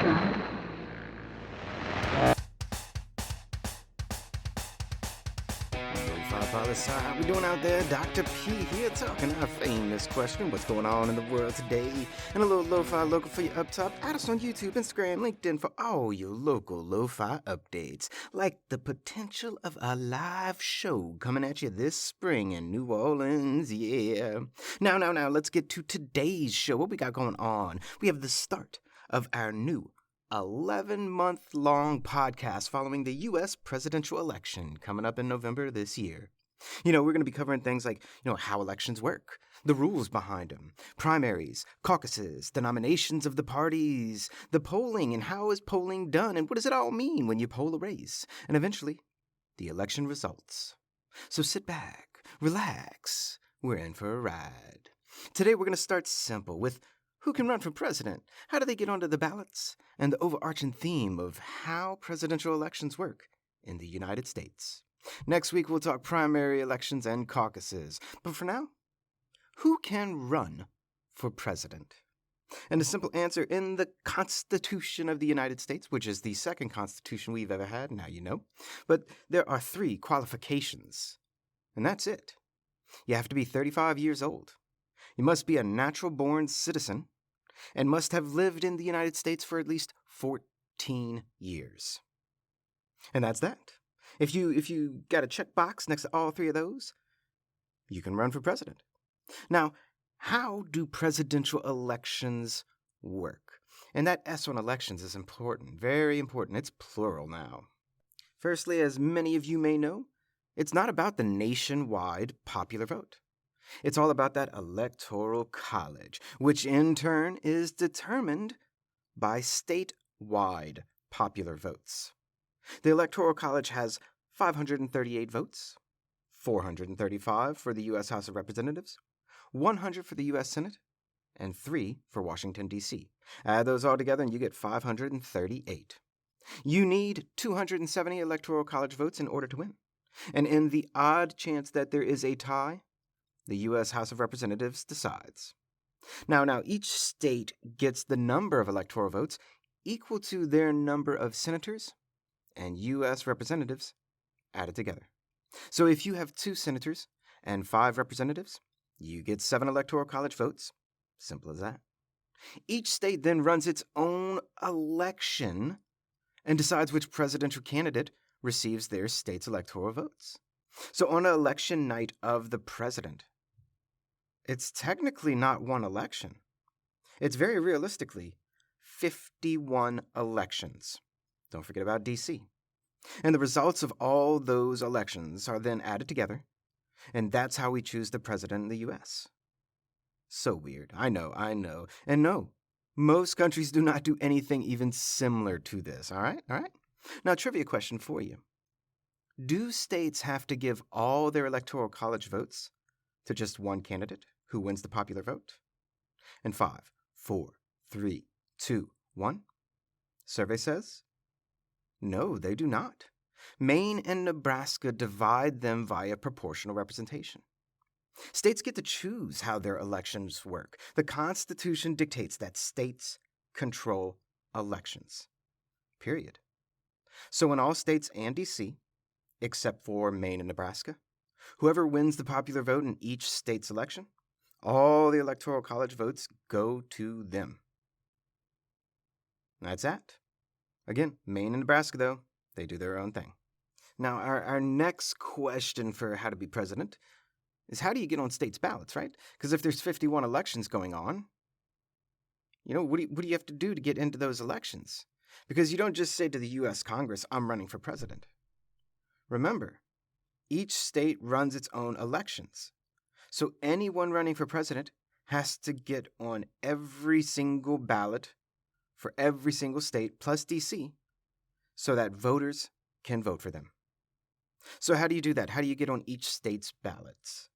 Lofi Poli Sci, how we doing out there? Dr. P here, talking our famous question, what's going on in the world today? And a little lo-fi local for you up top. Add us on YouTube, Instagram, LinkedIn for all your local lo-fi updates, like the potential of a live show coming at you this spring in New Orleans, yeah. Now, let's get to today's show. What we got going on? We have the start of our new 11-month-long podcast following the U.S. presidential election coming up in November this year. We're going to be covering things like, how elections work, the rules behind them, primaries, caucuses, the nominations of the parties, the polling and how is polling done, and what does it all mean when you poll a race, and eventually, the election results. So sit back, relax, we're in for a ride. Today we're going to start simple with who can run for president, how do they get onto the ballots, and the overarching theme of how presidential elections work in the United States. Next week, we'll talk primary elections and caucuses. But for now, who can run for president? And a simple answer, in the Constitution of the United States, which is the second Constitution we've ever had, now you know. But there are 3 qualifications, and that's it. You have to be 35 years old. You must be a natural-born citizen and must have lived in the United States for at least 14 years. And that's that. If you got a checkbox next to all 3 of those, you can run for president. Now, how do presidential elections work? And that S on elections is important, very important. It's plural now. Firstly, as many of you may know, it's not about the nationwide popular vote. It's all about that electoral college, which in turn is determined by statewide popular votes. The Electoral College has 538 votes, 435 for the U.S. House of Representatives, 100 for the U.S. Senate, and 3 for Washington, D.C. Add those all together and you get 538. You need 270 Electoral College votes in order to win. And in the odd chance that there is a tie, the U.S. House of Representatives decides. Now, each state gets the number of electoral votes equal to their number of senators and U.S. representatives added together. So if you have 2 senators and 5 representatives, you get 7 electoral college votes. Simple as that. Each state then runs its own election and decides which presidential candidate receives their state's electoral votes. So on election night of the president, it's technically not one election. It's very realistically 51 elections. Don't forget about D.C. And the results of all those elections are then added together, and that's how we choose the president in the U.S. So weird. I know. And no, most countries do not do anything even similar to this, all right? Now, trivia question for you. Do states have to give all their electoral college votes to just one candidate who wins the popular vote? And 5, 4, 3, 2, 1. Survey says, no, they do not. Maine and Nebraska divide them via proportional representation. States get to choose how their elections work. The Constitution dictates that states control elections. Period. So in all states and D.C., except for Maine and Nebraska, whoever wins the popular vote in each state's election, all the Electoral College votes go to them. That's that. Again, Maine and Nebraska, though, they do their own thing. Now, our next question for how to be president is how do you get on states' ballots, right? Because if there's 51 elections going on, what do you have to do to get into those elections? Because you don't just say to the U.S. Congress, I'm running for president. Remember, each state runs its own elections. So anyone running for president has to get on every single ballot for every single state plus D.C. so that voters can vote for them. So how do you do that? How do you get on each state's ballots?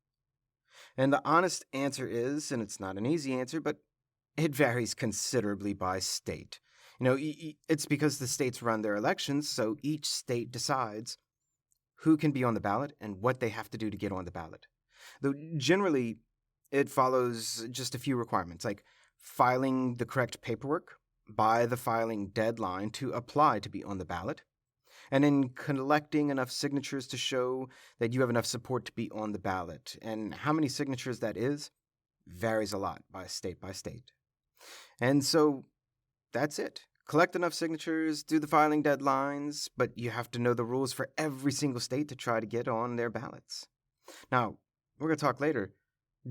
And the honest answer is, and it's not an easy answer, but it varies considerably by state. It's because the states run their elections, so each state decides who can be on the ballot and what they have to do to get on the ballot. Though generally, it follows just a few requirements, like filing the correct paperwork by the filing deadline to apply to be on the ballot, and in collecting enough signatures to show that you have enough support to be on the ballot. And how many signatures that is varies a lot by state. And so that's it. Collect enough signatures, do the filing deadlines, but you have to know the rules for every single state to try to get on their ballots. Now, we're going to talk later.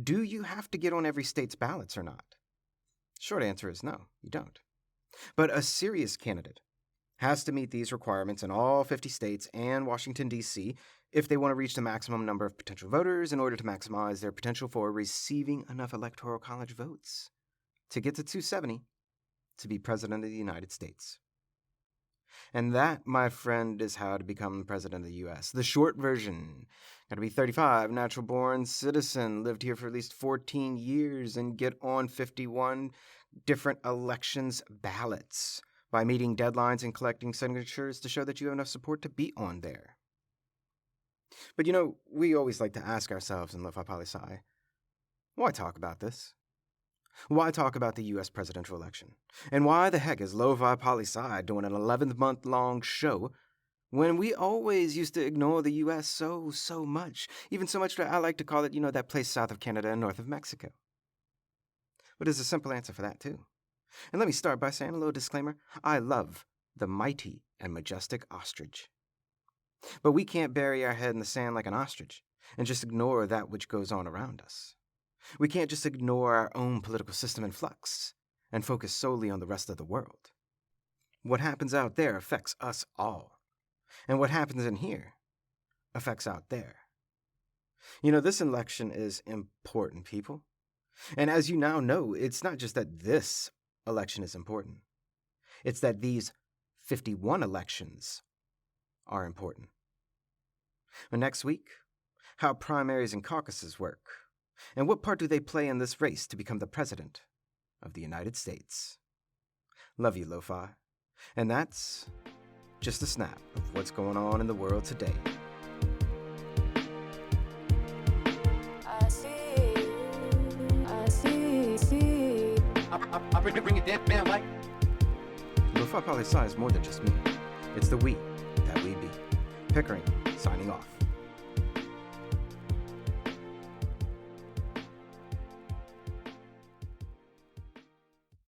Do you have to get on every state's ballots or not? Short answer is no, you don't. But a serious candidate has to meet these requirements in all 50 states and Washington, D.C. if they want to reach the maximum number of potential voters in order to maximize their potential for receiving enough electoral college votes to get to 270 to be president of the United States. And that, my friend, is how to become president of the U.S. The short version. Got to be 35, natural-born citizen, lived here for at least 14 years, and get on 51 different elections ballots by meeting deadlines and collecting signatures to show that you have enough support to be on there. But we always like to ask ourselves in Lofi Poli Sci, why talk about this? Why talk about the U.S. presidential election? And why the heck is Lofi Poli Sci doing an 11-month-long show when we always used to ignore the U.S. so much, even so much that I like to call it, that place south of Canada and north of Mexico? But there's a simple answer for that, too. And let me start by saying a little disclaimer. I love the mighty and majestic ostrich. But we can't bury our head in the sand like an ostrich and just ignore that which goes on around us. We can't just ignore our own political system in flux and focus solely on the rest of the world. What happens out there affects us all. And what happens in here affects out there. This election is important, people. And as you now know, it's not just that this election is important. It's that these 51 elections are important. And next week, how primaries and caucuses work. And what part do they play in this race to become the president of the United States? Love you, Lofi. And that's just a snap of what's going on in the world today. I see. I'll bring it down, Mike. Lofi Poli Sci is more than just me. It's the we that we be. Pickering, signing off.